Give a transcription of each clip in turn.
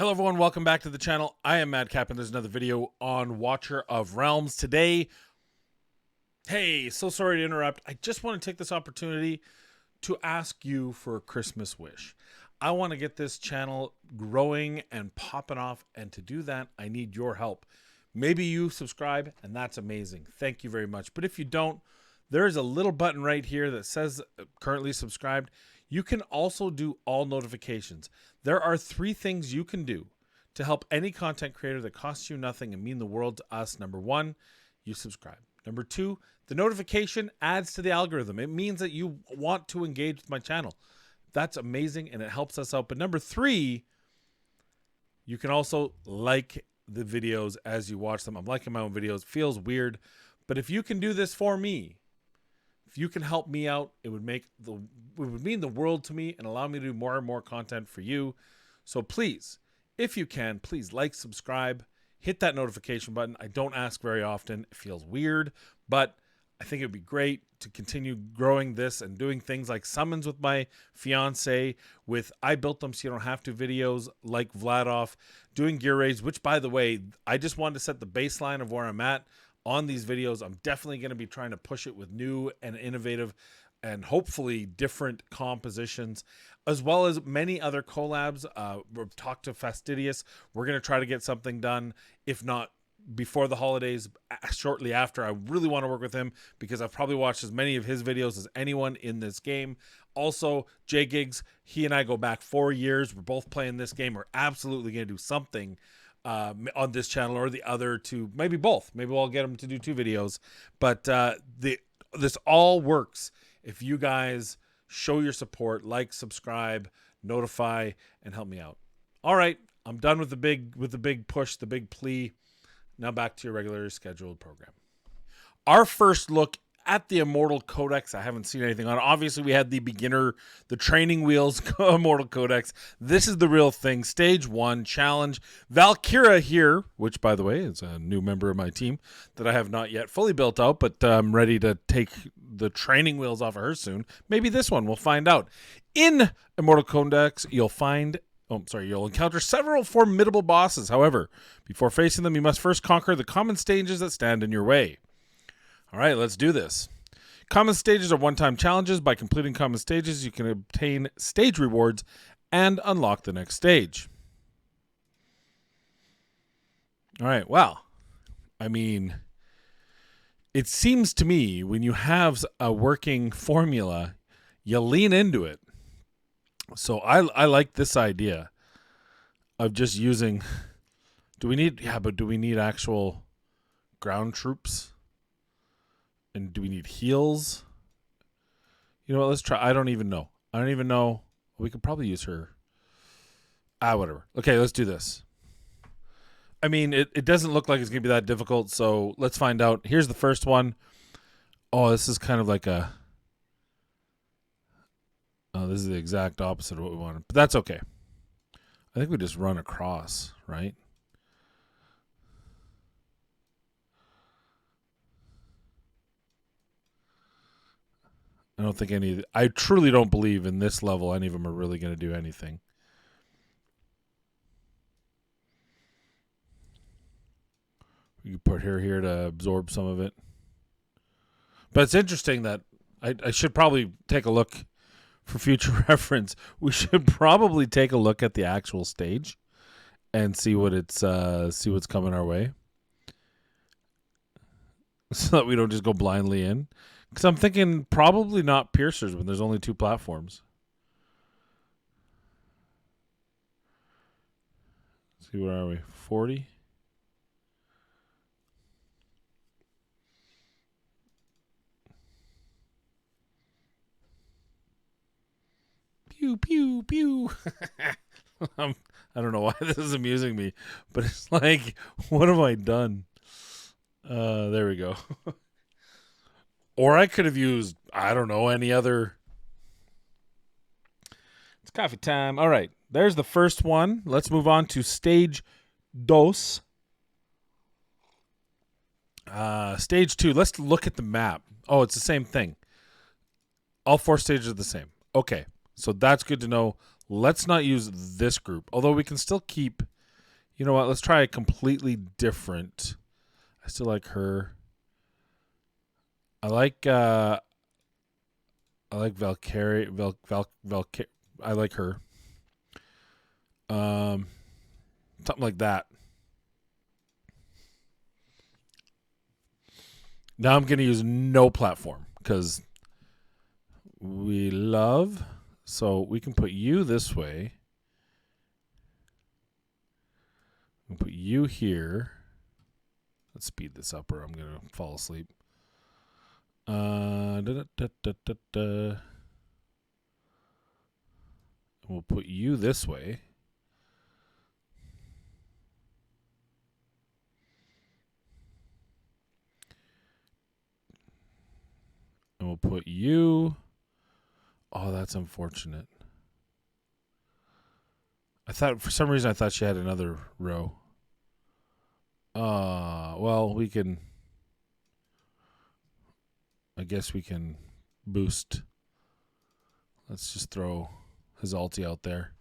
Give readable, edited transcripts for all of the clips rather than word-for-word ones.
Hello everyone, welcome back to the channel. I am Madcap and there's another video on Watcher of Realms. Today, hey, so sorry to interrupt. I just want to take this opportunity to ask you for a Christmas wish. I want to get this channel growing and popping off, and to do that, I need your help. Maybe you subscribe, and that's amazing. Thank you very much. But if you don't, there is a little button right here that says currently subscribed. You can also do all notifications. There are 3 things you can do to help any content creator that costs you nothing and mean the world to us. Number 1, you subscribe. Number 2, the notification adds to the algorithm. It means that you want to engage with my channel. That's amazing, and it helps us out. But number 3, you can also like the videos as you watch them. I'm liking my own videos. It feels weird, but if you can do this for me, if you can help me out, it would mean the world to me and allow me to do more and more content for you. So please, if you can, please like, subscribe, hit that notification button. I don't ask very often. It feels weird, but I think it'd be great to continue growing this and doing things like summons with my fiance, with I built them so you don't have to videos like Vladoff, doing gear raids, which by the way, I just wanted to set the baseline of where I'm at on these videos. I'm definitely going to be trying to push it with new and innovative and hopefully different compositions, as well as many other collabs. We've talked to Fastidious. We're going to try to get something done, if not before the holidays, shortly after. I really want to work with him because I've probably watched as many of his videos as anyone in this game. Also, J Gigs, he and I go back 4 years. We're both playing this game. We're absolutely going to do something on this channel or the other, to maybe both. Maybe we'll get them to do 2 videos. But this all works if you guys show your support, like, subscribe, notify, and help me out. All right, I'm done with the big push, the big plea. Now back to your regular scheduled program. Our first look at the Immortal Codex. I haven't seen anything on it. Obviously, we had the beginner, the training wheels Immortal Codex. This is the real thing. Stage 1 challenge. Valkyria here, which by the way is a new member of my team that I have not yet fully built out, but I'm ready to take the training wheels off of her soon. Maybe this one, we'll find out. In Immortal Codex, you'll encounter several formidable bosses. However, before facing them, you must first conquer the common stages that stand in your way. All right, let's do this. Common stages are one-time challenges. By completing common stages, you can obtain stage rewards and unlock the next stage. All right, well, I mean, it seems to me when you have a working formula, you lean into it. So I like this idea of just using, do we need actual ground troops? And do we need heals? You know what, let's try. I don't even know. We could probably use her. Whatever. Okay, let's do this. I mean, it doesn't look like it's going to be that difficult, so let's find out. Here's the first one. Oh, this is kind of like a... Oh, this is the exact opposite of what we wanted. But that's okay. I think we just run across, right? I don't think I truly don't believe in this level any of them are really going to do anything. We can put her here to absorb some of it. But it's interesting that I should probably take a look for future reference. We should probably take a look at the actual stage and see what's coming our way, so that we don't just go blindly in. Because I'm thinking probably not piercers when there's only 2 platforms. Let's see, where are we? 40? Pew, pew, pew. I don't know why this is amusing me, but it's like, what have I done? There we go. Or I could have used, I don't know, any other. It's coffee time. All right. There's the first one. Let's move on to stage 2. Stage 2. Let's look at the map. Oh, it's the same thing. All 4 stages are the same. Okay. So that's good to know. Let's not use this group, although we can still keep You know what? Let's try a completely different. I still like her. I like Valkyrie. I like her. Something like that. Now I'm going to use no platform because we love. So we can put you this way. We'll put you here. Let's speed this up or I'm going to fall asleep. We'll put you this way. And we'll put you. Oh, that's unfortunate. For some reason, I thought she had another row. Well, we can. I guess we can boost. Let's just throw his ulti out there.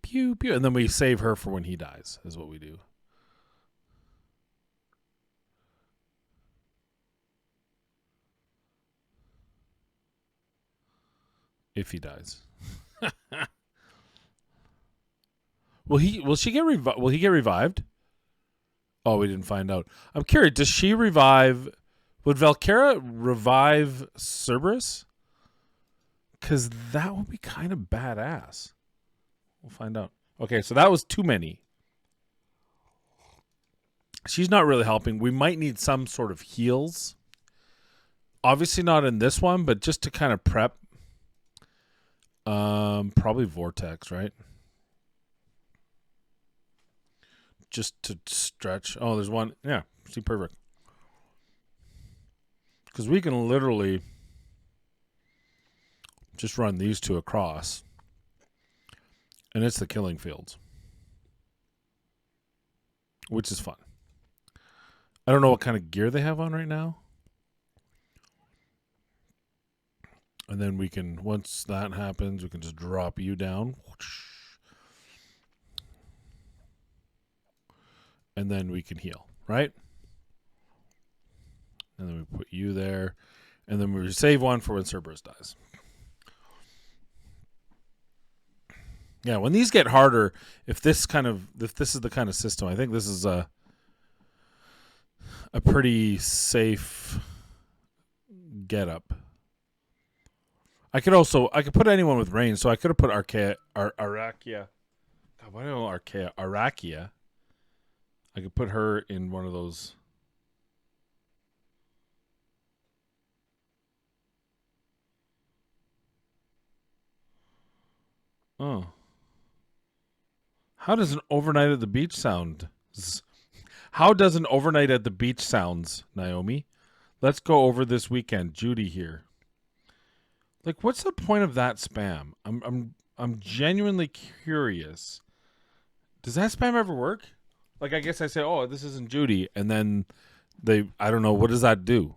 Pew, pew. And then we save her for when he dies, is what we do. If he dies. Will he get revived? Oh, we didn't find out. I'm curious, does she revive? Would Valkyra revive Cerberus? Because that would be kind of badass. We'll find out. Okay, so that was too many. She's not really helping. We might need some sort of heals. Obviously not in this one, but just to kind of prep. Probably Vortex, right? Just to stretch. Oh, there's one. Yeah, see, perfect. Because we can literally just run these two across. And it's the killing fields. Which is fun. I don't know what kind of gear they have on right now. And then we can, once that happens, we can just drop you down. And then we can heal, right? And then we put you there. And then we save one for when Cerberus dies. Yeah, when these get harder, if this is the kind of system, I think this is a pretty safe get up. I could put anyone with range, so I could have put Archakia. God, why do I know Archakia? I could put her in one of those. Oh. How does an overnight at the beach sound? How does an overnight at the beach sounds, Naomi? Let's go over this weekend. Judy here. Like, what's the point of that spam? I'm genuinely curious. Does that spam ever work? Like, I guess I say, oh, this isn't Judy, and then I don't know, what does that do?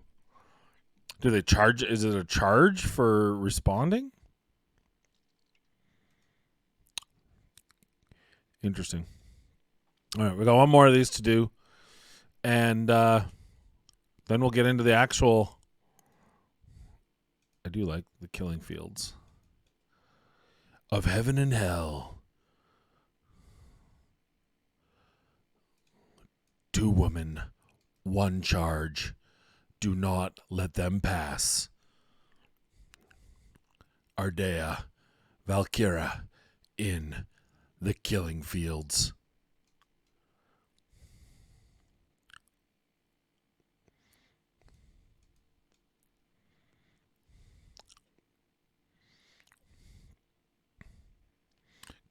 Do they charge? Is it a charge for responding? Interesting. All right, we got one more of these to do, and then we'll get into the actual. I do like the killing fields of heaven and hell. 2 women, 1 charge. Do not let them pass. Ardea, Valkyra, in the killing fields.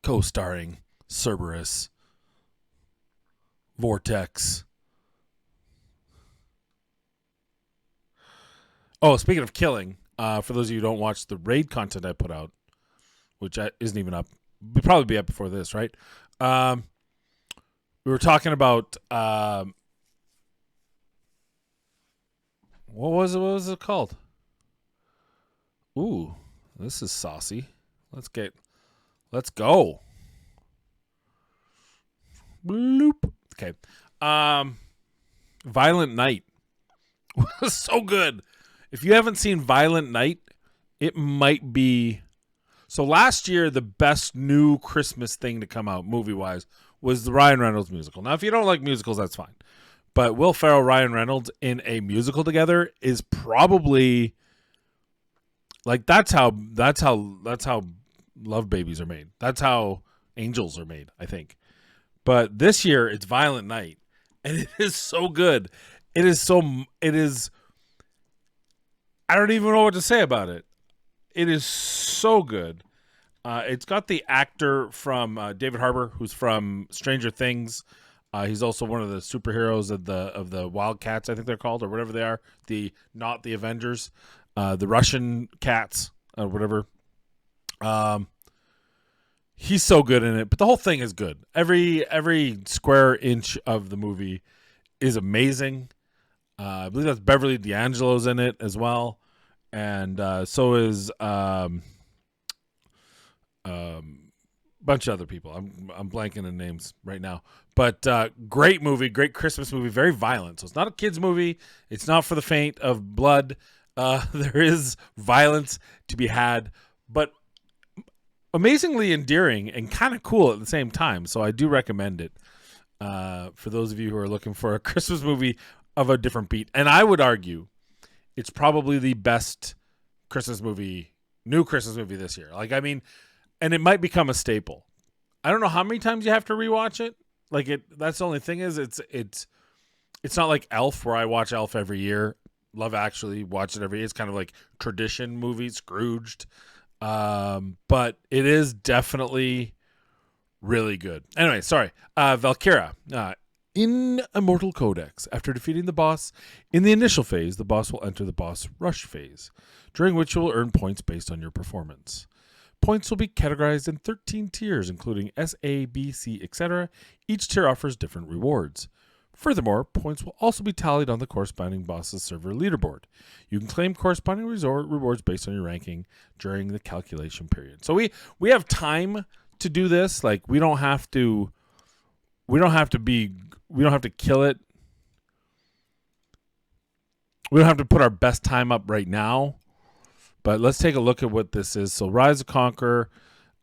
Co-starring Cerberus, Vortex. Oh, speaking of killing, for those of you who don't watch the raid content I put out, which isn't even up, will probably be up before this, right? We were talking about what was it called? Ooh, this is saucy. Let's go. Bloop. Okay. Violent Night was so good. If you haven't seen Violent Night, it might be. So last year, the best new Christmas thing to come out movie-wise was the Ryan Reynolds musical. Now, if you don't like musicals, that's fine. But Will Ferrell, Ryan Reynolds in a musical together is probably like that's how love babies are made. That's how angels are made, I think. But this year it's Violent Night, and it is so good. It is I don't even know what to say about it. It is so good. It's got the actor from David Harbour, who's from Stranger Things. He's also one of the superheroes of the Wildcats, I think they're called, or whatever they are. Not the Avengers, the Russian cats, or whatever. He's so good in it, but the whole thing is good. Every square inch of the movie is amazing. I believe that's Beverly D'Angelo's in it as well, and so is bunch of other people. I'm blanking on names right now, but great movie, great Christmas movie, very violent. So it's not a kids movie. It's not for the faint of blood. There is violence to be had, but amazingly endearing and kind of cool at the same time. So I do recommend it for those of you who are looking for a Christmas movie of a different beat. And I would argue it's probably the best new Christmas movie this year. Like, I mean, and it might become a staple. I don't know how many times you have to rewatch it. Like that's the only thing is it's not like Elf where I watch Elf every year. Love Actually, watch it every year. It's kind of like tradition movie, Scrooged. But it is definitely really good. Anyway, sorry. Valkyria. In Immortal Codex, after defeating the boss in the initial phase, the boss will enter the boss rush phase, during which you will earn points based on your performance. Points will be categorized in 13 tiers, including S, A, B, C, etc. Each tier offers different rewards. Furthermore, points will also be tallied on the corresponding boss's server leaderboard. You can claim corresponding rewards based on your ranking during the calculation period. So we have time to do this. Like we don't have to kill it. We don't have to put our best time up right now. But let's take a look at what this is. So Rise of Conqueror,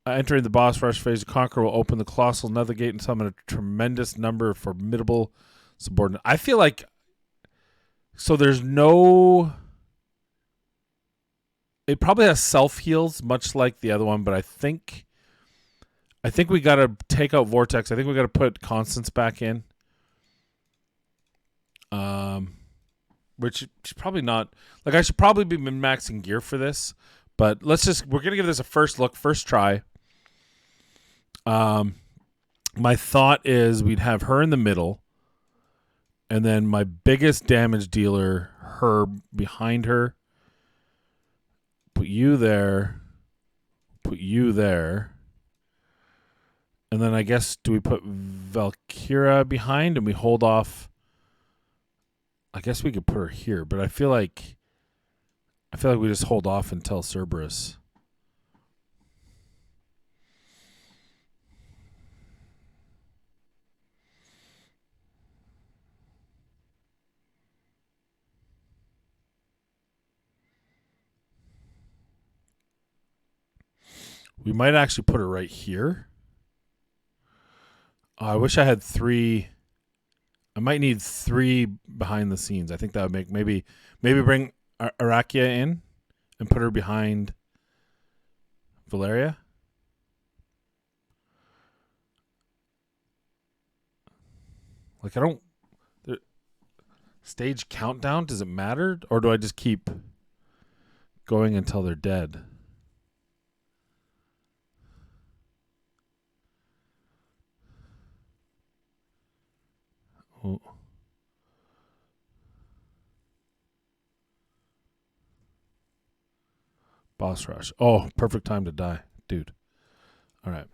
entering the boss rush phase, Conqueror will open the Colossal Nether Gate and summon a tremendous number of formidable subordinate. I feel like, so there's no, it probably has self-heals, much like the other one, but I think we got to take out Vortex. I think we got to put Constance back in. Which is probably not, like I should probably be min-maxing gear for this, but we're going to give this a first try. My thought is we'd have her in the middle, and then my biggest damage dealer, her behind her. Put you there. And then I guess, do we put Valkyria behind and we hold off? I guess we could put her here, but I feel like we just hold off until Cerberus. We might actually put her right here. I wish I had 3. I might need 3 behind the scenes. I think that would make maybe bring Arakia in and put her behind Valeria. Like stage countdown, does it matter? Or do I just keep going until they're dead? Oh. Boss rush. Oh, perfect time to die, dude. All right.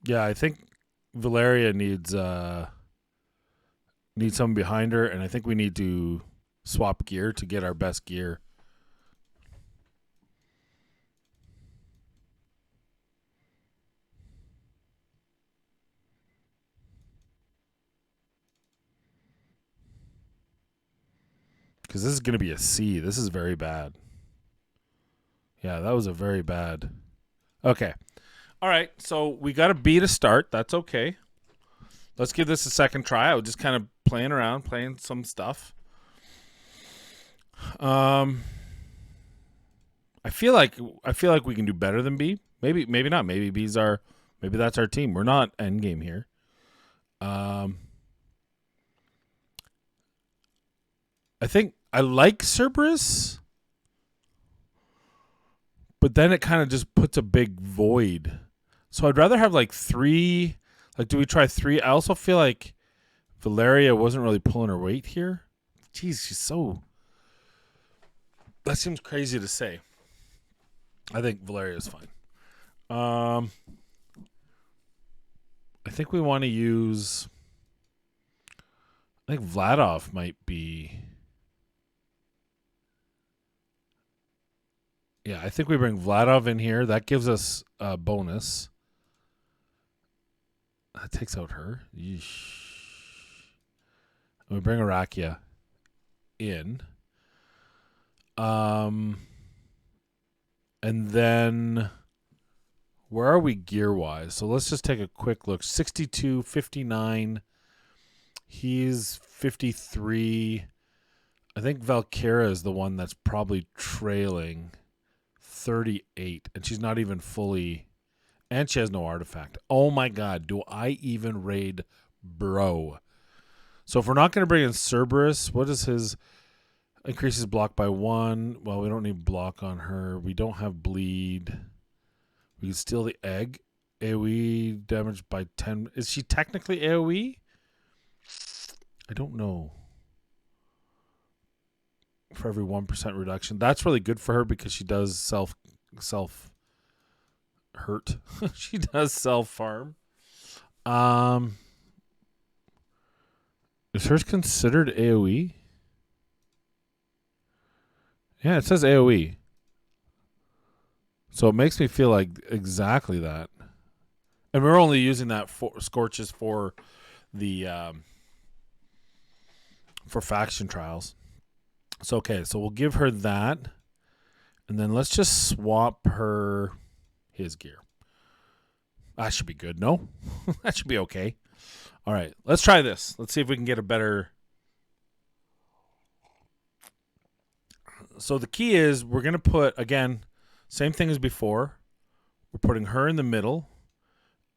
Yeah, I think Valeria needs someone behind her, and I think we need to swap gear to get our best gear. Because this is going to be a C. This is very bad. Yeah, that was a very bad. Okay. All right. So we got a B to start. That's okay. Let's give this a second try. I was just kind of playing around, playing some stuff. I feel like we can do better than B. Maybe not. Maybe that's our team. We're not endgame here. I think I like Cerberus, but then it kind of just puts a big void. So I'd rather have like 3. Like, do we try 3? I also feel like Valeria wasn't really pulling her weight here. Jeez, she's so... That seems crazy to say. I think Valeria's fine. I think we want to use... I think Vladov might be... Yeah, I think we bring Vladov in here. That gives us a bonus. That takes out her. Yeesh. And we bring Arakia in. And then where are we gear-wise? So let's just take a quick look. 62, 59. He's 53. I think Valkyra is the one that's probably trailing. 38. And she's not even fully... And she has no artifact. Oh my god, do I even raid bro? So if we're not going to bring in Cerberus, what is his... Increases block by 1. Well, we don't need block on her. We don't have bleed. We can steal the egg. AoE damage by 10. Is she technically AoE? I don't know. For every 1% reduction. That's really good for her because she does self hurt. She does self farm. Is hers considered AoE? Yeah, it says AoE. So it makes me feel like exactly that. And we're only using that for Scorches for the for faction trials. So okay, so we'll give her that. And then let's just swap her his gear. That should be good, no? That should be okay. All right, let's try this. Let's see if we can get a better... So the key is we're going to put, again, same thing as before. We're putting her in the middle,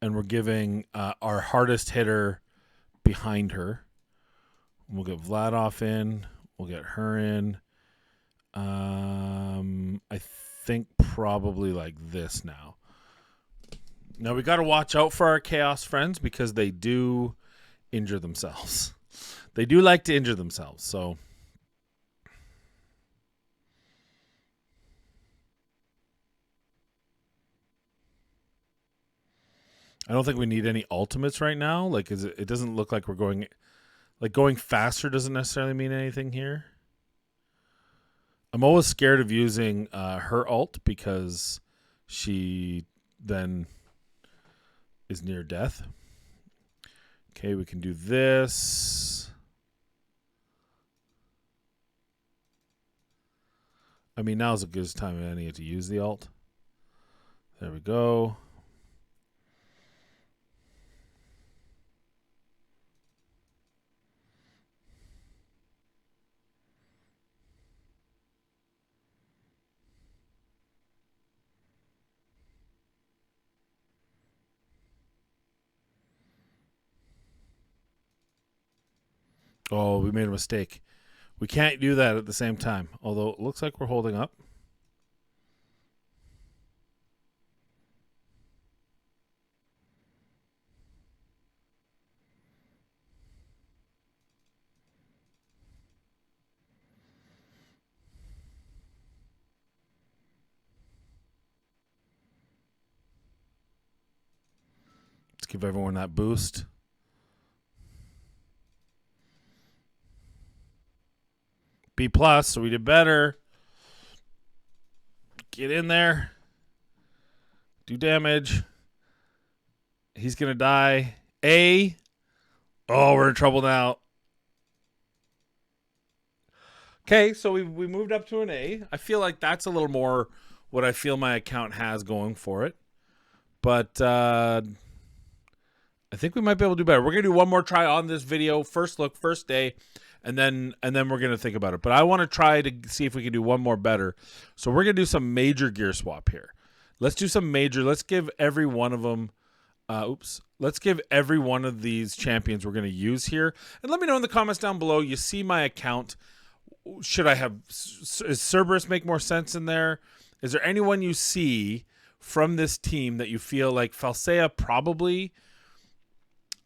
and we're giving our hardest hitter behind her. We'll get Vladov in. We'll get her in. I think probably like this now. Now we got to watch out for our Chaos friends because they do injure themselves. They do like to injure themselves, so... I don't think we need any ultimates right now. Like, it doesn't look like we're going... Like, going faster doesn't necessarily mean anything here. I'm always scared of using her ult because she then is near death. Okay, we can do this. I mean, now's a good time of any to use the ult. There we go. Oh, we made a mistake. We can't do that at the same time, although it looks like we're holding up. It's give everyone that boost. B+, so we did better. Get in there. Do damage. He's going to die. A. Oh, we're in trouble now. Okay, so we moved up to an A. I feel like that's a little more what I feel my account has going for it. But I think we might be able to do better. We're going to do one more try on this video. First look, first day. And then we're going to think about it. But I want to try to see if we can do one more better. So we're going to do some major gear swap here. Let's do some major. Let's give every one of them. Let's give every one of these champions we're going to use here. And let me know in the comments down below. You see my account. Should I have... Does Cerberus make more sense in there? Is there anyone you see from this team that you feel like Falsea probably...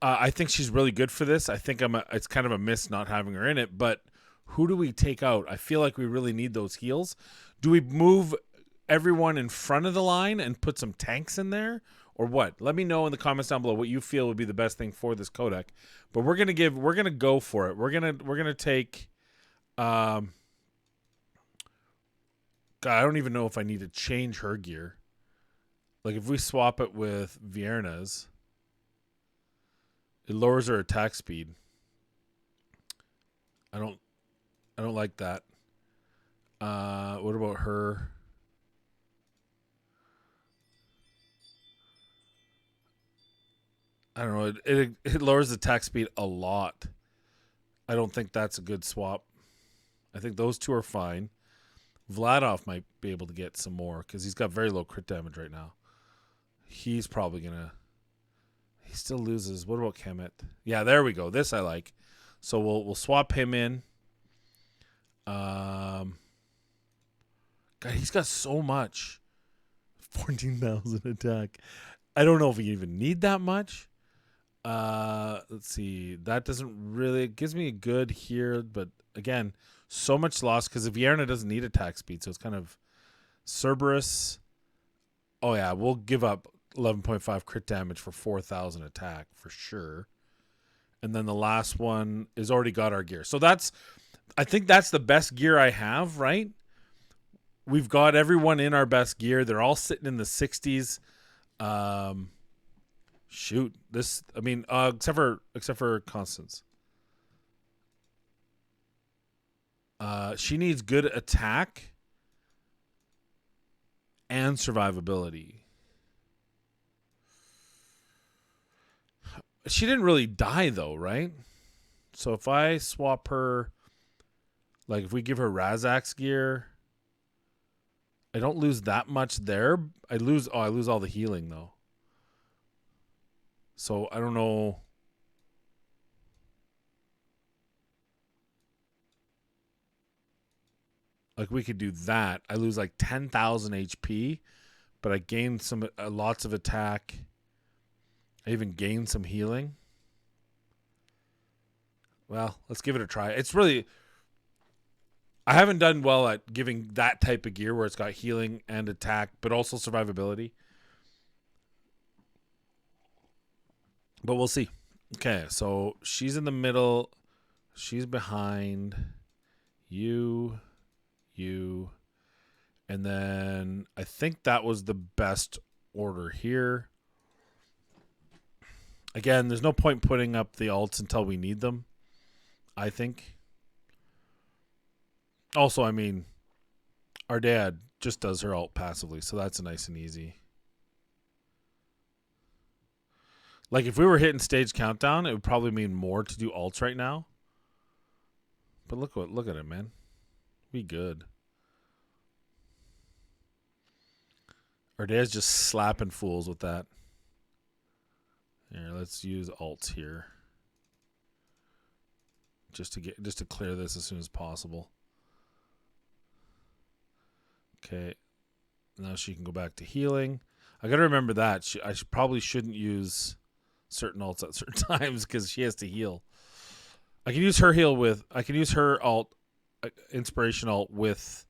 I think she's really good for this. I think it's kind of a miss not having her in it. But who do we take out? I feel like we really need those heals. Do we move everyone in front of the line and put some tanks in there? Or what? Let me know in the comments down below what you feel would be the best thing for this codec. But we're gonna go for it. We're gonna take God, I don't even know if I need to change her gear. Like if we swap it with Vierna's, it lowers her attack speed. I don't like that. What about her? I don't know. It lowers the attack speed a lot. I don't think that's a good swap. I think those two are fine. Vladov might be able to get some more because he's got very low crit damage right now. He's probably gonna... He still loses. What about Kemet? Yeah, there we go. This I like. So we'll swap him in. God, he's got so much. 14,000 attack. I don't know if we even need that much. Let's see. That doesn't really... It gives me a good here, but again, so much loss because Vierna doesn't need attack speed, so it's kind of... Cerberus. Oh, yeah, we'll give up 11.5 crit damage for 4,000 attack for sure. And then the last one is already got our gear. So I think that's the best gear I have, right? We've got everyone in our best gear. They're all sitting in the 60s. Shoot. Except for Constance. She needs good attack and survivability. She didn't really die, though, right? So if I swap her... Like, if we give her Razak's gear... I don't lose that much there. I lose all the healing, though. So, I don't know... Like, we could do that. I lose, like, 10,000 HP, but I gain lots of attack... I even gained some healing. Well, let's give it a try. It's really... I haven't done well at giving that type of gear where it's got healing and attack, but also survivability. But we'll see. Okay, so she's in the middle. She's behind. You. And then I think that was the best order here. Again, there's no point putting up the ults until we need them, I think. Also, I mean, our dad just does her ult passively, so that's nice and easy. Like, if we were hitting stage countdown, it would probably mean more to do ults right now. But look at it, man. We good. Our dad's just slapping fools with that. Here, let's use ults here. Just to clear this as soon as possible. Okay. Now she can go back to healing. I got to remember that. I probably shouldn't use certain ults at certain times because she has to heal. I can use her ult, inspiration ult with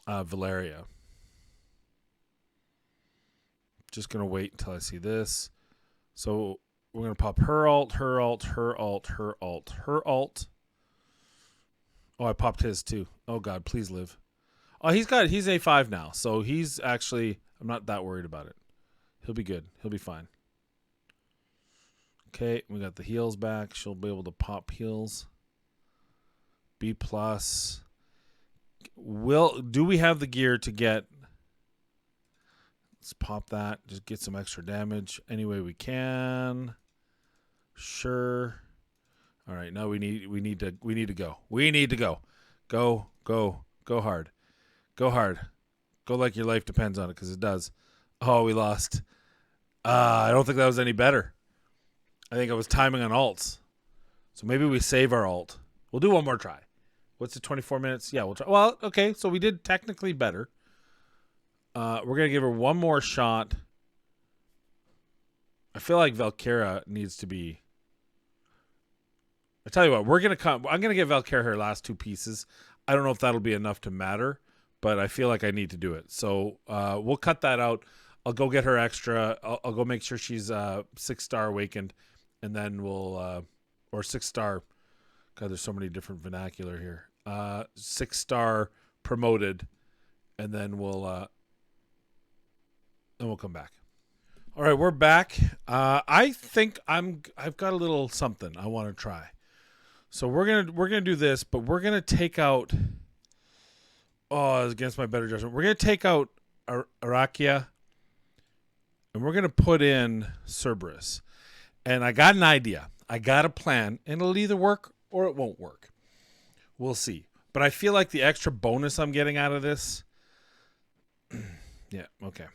Valeria. just going to wait until I see this. So we're going to pop her alt, her alt, her alt, her alt, her alt. Oh, I popped his too. Oh, God, please live. Oh, he's A5 now. So he's actually, I'm not that worried about it. He'll be good. He'll be fine. Okay, we got the heals back. She'll be able to pop heals. B+. Do we have the gear to get... Let's pop that. Just get some extra damage any way we can. Sure. All right, now we need to go. We need to go. Go hard. Go hard. Go like your life depends on it, because it does. Oh, we lost. I don't think that was any better. I think I was timing on alts. So maybe we save our alt. We'll do one more try. What's it, 24 minutes? Yeah, we'll try. Well, okay, so we did technically better. We're going to give her one more shot. I feel like Valkyra needs to be... I tell you what, I'm going to give Valkyra her last two pieces. I don't know if that'll be enough to matter, but I feel like I need to do it. So we'll cut that out. I'll go get her extra. I'll go make sure she's 6-star awakened, and then we'll... or 6-star... God, there's so many different vernacular here. 6-star promoted, and then we'll come back. All right, we're back. I think I've got a little something I want to try. So we're gonna do this, but we're gonna take out. Oh, it's against my better judgment. We're gonna take out Arakia, and we're gonna put in Cerberus. And I got an idea. I got a plan, and it'll either work or it won't work. We'll see. But I feel like the extra bonus I'm getting out of this. Yeah. Okay.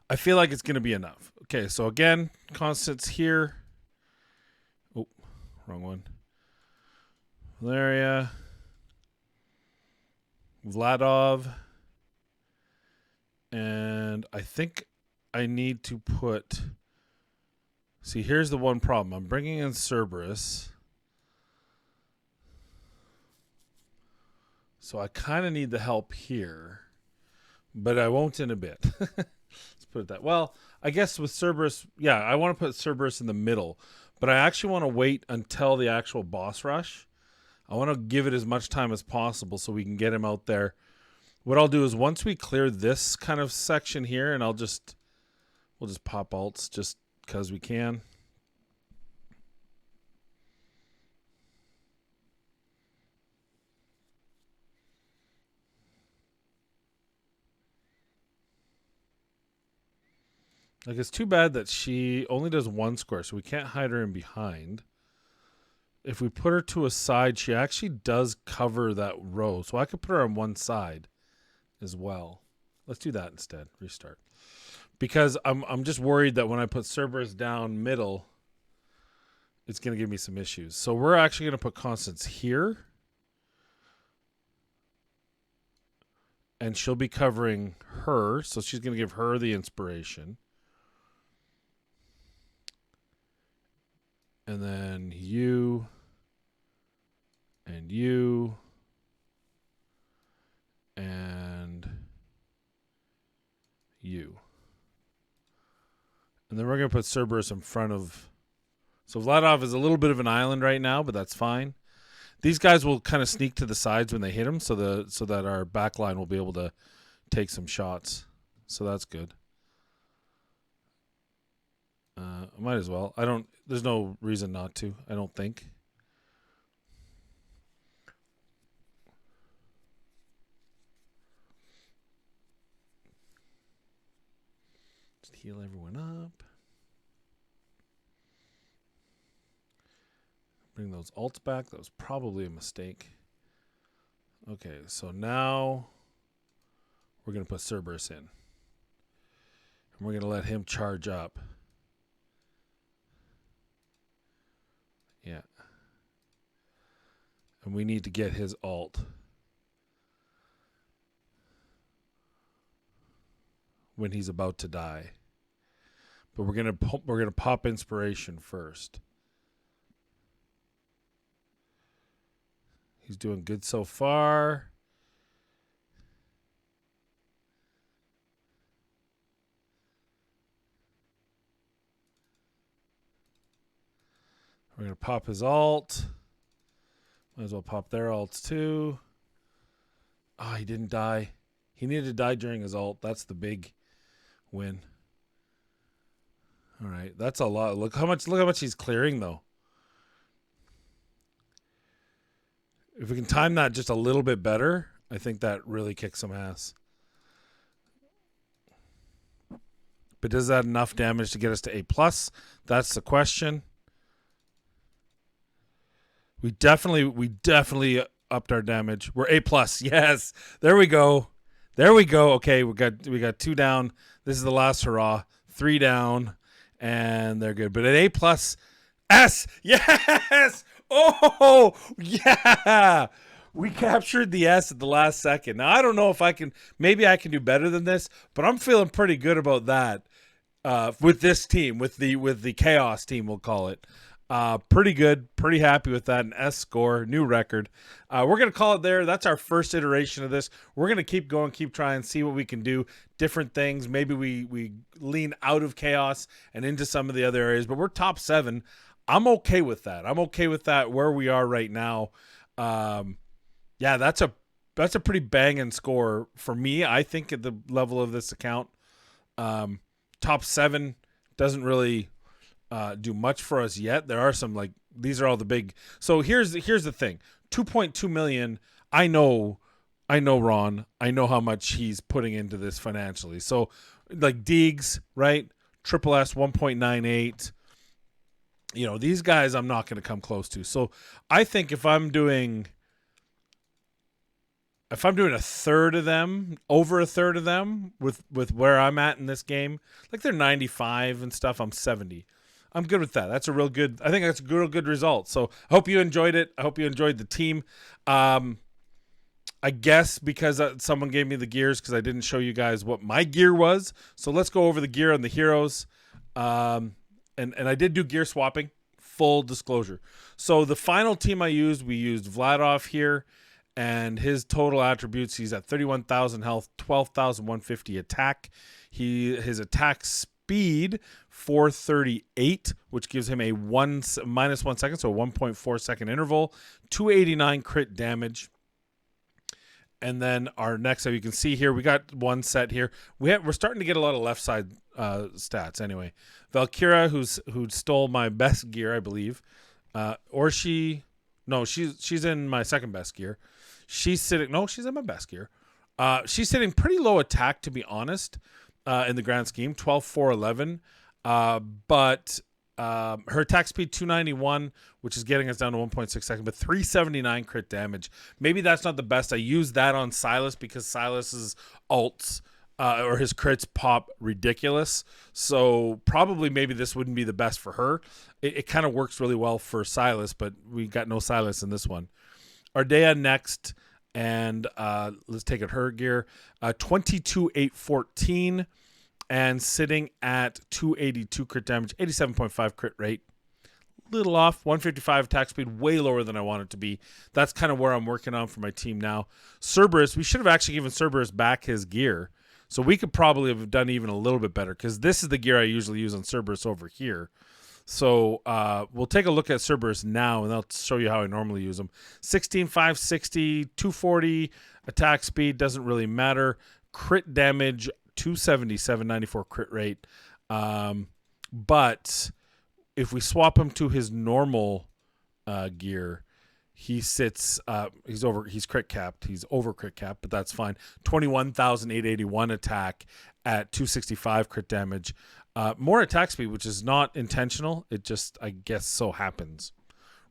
I feel like it's going to be enough. Okay, so again, constants here. Oh, wrong one. Valeria. Vladov. And I think I need to put... See, here's the one problem. I'm bringing in Cerberus. So I kind of need the help here. But I won't in a bit. Let's put it that. Well, I guess with Cerberus, yeah, I want to put Cerberus in the middle, but I actually want to wait until the actual boss rush. I want to give it as much time as possible so we can get him out there. What I'll do is once we clear this kind of section here, and we'll just pop alts just because we can. Like, it's too bad that she only does one square, so we can't hide her in behind. If we put her to a side, she actually does cover that row. So I could put her on one side as well. Let's do that instead. Restart. Because I'm just worried that when I put Cerberus down middle, it's going to give me some issues. So we're actually going to put Constance here. And she'll be covering her. So she's going to give her the inspiration. And then you, and you, and you. And then we're going to put Cerberus in front of... So Vladov is a little bit of an island right now, but that's fine. These guys will kind of sneak to the sides when they hit him so that our back line will be able to take some shots. So that's good. Might as well. There's no reason not to, I don't think. Just heal everyone up. Bring those alts back. That was probably a mistake. Okay, so now we're going to put Cerberus in. And we're going to let him charge up. Yeah. And we need to get his alt. When he's about to die. But we're gonna pop inspiration first. He's doing good so far. We're going to pop his alt. Might as well pop their alts too. Oh, he didn't die. He needed to die during his alt. That's the big win. All right, that's a lot. Look how much he's clearing though. If we can time that just a little bit better, I think that really kicks some ass. But does that enough damage to get us to A+? That's the question. We definitely upped our damage. We're A+. Yes. There we go. Okay, we got 2 down. This is the last hurrah. 3 down, and they're good. But at A+, S. Yes. Oh, yeah. We captured the S at the last second. Now, I don't know if maybe I can do better than this, but I'm feeling pretty good about that with this team, with the Chaos team, we'll call it. Pretty good. Pretty happy with that. An S score, new record. We're going to call it there. That's our first iteration of this. We're going to keep going, keep trying, see what we can do. Different things. Maybe we lean out of Chaos and into some of the other areas, but we're top 7. I'm okay with that. I'm okay with that where we are right now. Yeah, that's a pretty banging score for me, I think, at the level of this account. Top 7 doesn't really do much for us yet. There are some, like, these are all the big. So here's the thing. 2.2 million. I know Ron. I know how much he's putting into this financially. So like Deegs, right? Triple S 1.98. You know, these guys I'm not going to come close to. So I think if I'm doing a third of them, over a third of them with where I'm at in this game, like they're 95 and stuff, I'm 70. I'm good with that. That's a real good. I think that's a real good result. So I hope you enjoyed it. I hope you enjoyed the team. I guess because someone gave me the gears because I didn't show you guys what my gear was. So let's go over the gear on the heroes. And I did do gear swapping. Full disclosure. So the final team we used Vladov here, and his total attributes. He's at 31,000 health, 12,150 attack. His attack speed 438, which gives him a -1 second, so a 1.4 second interval, 289 crit damage. And then our next, you can see here, we got one set here. We're starting to get a lot of left side stats. Anyway, Valkyria, who stole my best gear, I believe, she's in my second best gear. She's in my best gear. She's sitting pretty low attack, to be honest. In the grand scheme, 12, 4, 11. But her attack speed 291, which is getting us down to 1.6 seconds, but 379 crit damage. Maybe that's not the best. I used that on Silas because Silas's alts or his crits pop ridiculous. So probably maybe this wouldn't be the best for her. It kind of works really well for Silas, but we got no Silas in this one. Ardea next. And let's take it her gear. 22,814 and sitting at 282 crit damage, 87.5 crit rate. Little off, 155 attack speed, way lower than I want it to be. That's kind of where I'm working on for my team now. Cerberus, we should have actually given Cerberus back his gear. So we could probably have done even a little bit better because this is the gear I usually use on Cerberus over here. So we'll take a look at Cerberus now, and I'll show you how I normally use them. 16, 560, 240 attack speed, doesn't really matter. Crit damage, 270, 794 crit rate. But if we swap him to his normal gear, he sits, he's crit capped. He's over crit capped, but that's fine. 21,881 attack at 265 crit damage. More attack speed, which is not intentional. It just, I guess, so happens,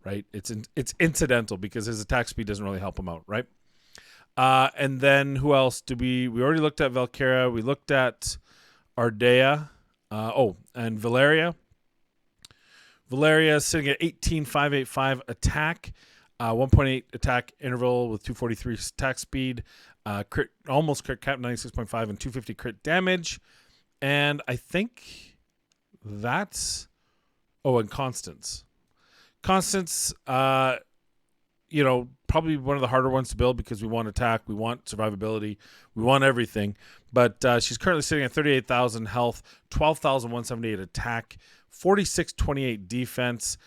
right? It's incidental because his attack speed doesn't really help him out, right? And then who else do we already looked at Valkyria. We looked at Ardea. And Valeria. Valeria is sitting at 18,585 attack, 1.8 attack interval with 243 attack speed, almost crit cap 96.5 and 250 crit damage. And I think that's... Oh, and Constance. Constance, probably one of the harder ones to build because we want attack, we want survivability, we want everything. But she's currently sitting at 38,000 health, 12,178 attack, 4628 defense,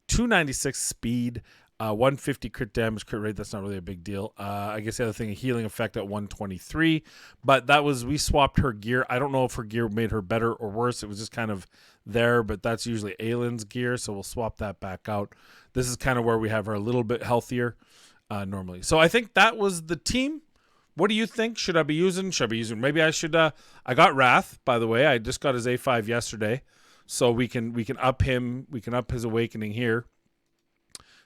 296 speed, 150 crit damage, crit rate. That's not really a big deal. I guess the other thing, a healing effect at 123. But that was, we swapped her gear. I don't know if her gear made her better or worse. It was just kind of there, but that's usually Aylin's gear, so we'll swap that back out. This is kind of where we have her a little bit healthier normally. So I think that was the team. What do you think? Should I be using? Maybe I should. I got Wrath, by the way. I just got his A5 yesterday, so we can up him. We can up his awakening here.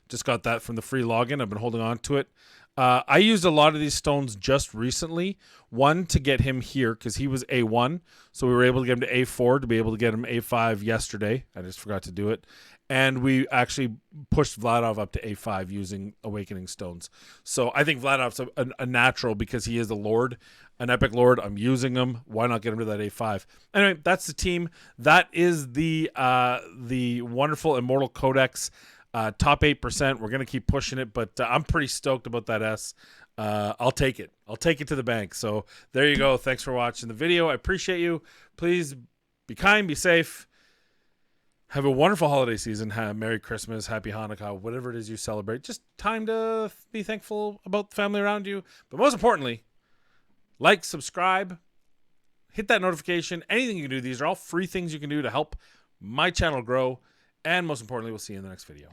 Just got that from the free login. I've been holding on to it. I used a lot of these stones just recently. One, to get him here because he was A1. So we were able to get him to A4 to be able to get him A5 yesterday. I just forgot to do it. And we actually pushed Vladov up to A5 using Awakening Stones. So I think Vladov's a natural because he is a Lord, an Epic Lord. I'm using him. Why not get him to that A5? Anyway, that's the team. That is the wonderful Immortal Codex. Top 8%. We're going to keep pushing it, but I'm pretty stoked about that S. I'll take it. I'll take it to the bank. So there you go. Thanks for watching the video. I appreciate you. Please be kind, be safe. Have a wonderful holiday season. Merry Christmas, Happy Hanukkah, whatever it is you celebrate. Just time to be thankful about the family around you. But most importantly, like, subscribe, hit that notification. Anything you can do. These are all free things you can do to help my channel grow. And most importantly, we'll see you in the next video.